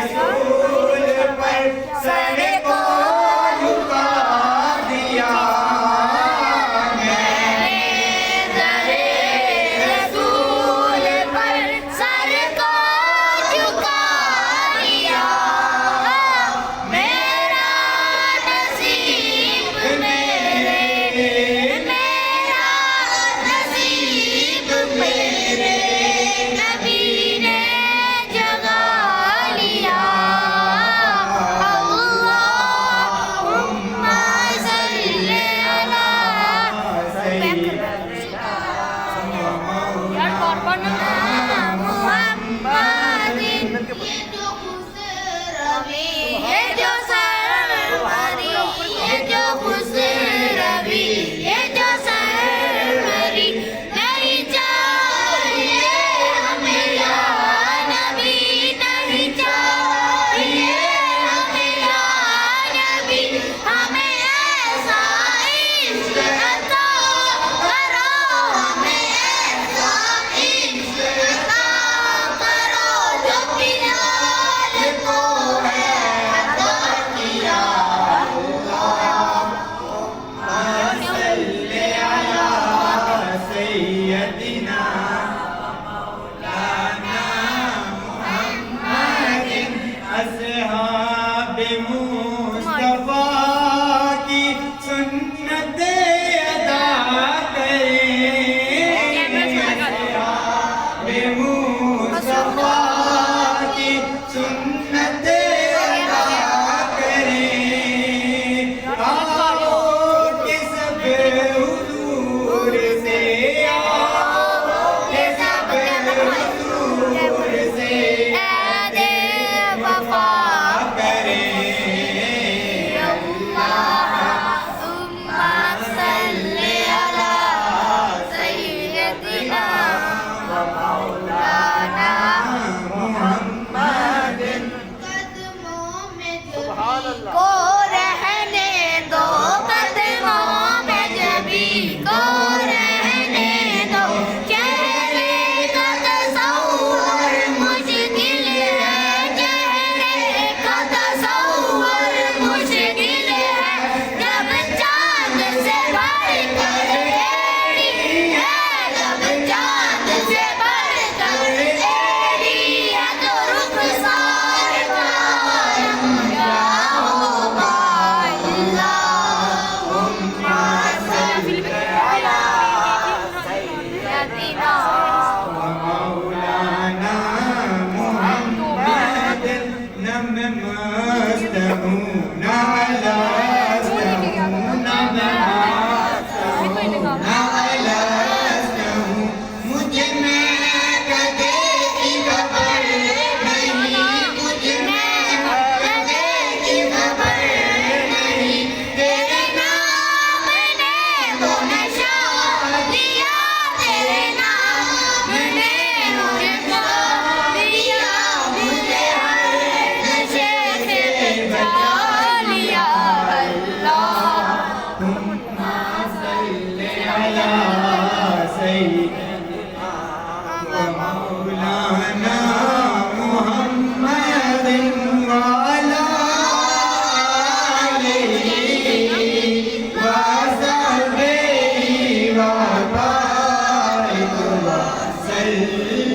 रसूल पर सर को झुका दिया, मैंने दरे रसूल पर सर को झुका दिया। मेरा नसीब मेरा नसीब मेरे नबी ने जगा लिया। अल्लाहुम्मा सल्ली अला मुहम्मदिन। ये जो सरवरी, ये जो खुसरवी, ये जो सरवरी नहीं चाहिए हमें या नबी, नहीं चाहिए हमें या नबी। हमें ऐसा इश्क अता करो, हमें ऐसा इश्क अता करो जो बिलाल को है अता किया। सल्ले अला सय्यदिना मौलाना मुहम्मदिन। अस्हाबे मुस्तफा की सुन्नत अदा करें, अस्हाबे मुस्तफा की सुन्नत अदा करें। आओ कि सब हुजूर से, आओ कि सब हुजूर से ऐदे वफा करें। अल्लाहुम्मा सल्ली अला सय्यदिना व मौलाना मुहम्मदिन। कदमों में को रहने दो, कदमों में जबी को रहने दो। चेहरे का तसव्वुर मुश्किल है, चेहरे का तसव्वुर मुश्किल है। जब चाँद से बढ़कर एड़ी है, जब चाँद से बढ़कर एड़ी है, तो रुखसार का रंग क्या होगा। अल्लाहुम्मा सल्ली अला सय्यदिना मौलाना मुहम्मदिन। नम मस्त हूँ ना लस्त हूँ, नम मस्त हूँ ना लस्त हूँ। मुझे मैं कदे की खबर नहीं, मुझे मैं कदे की खबर नहीं। तेरे नाम ने वो नशा दिया, तेरे नाम ने मुझे खा दिया। मुझे हर नशे से बचा लिया। अल्लाहुम्मा सल्ले अला सय्यदिना व मौलाना मुहम्मदिन व अला आलिहि व सहबिहि व बारिक व सल्लिम।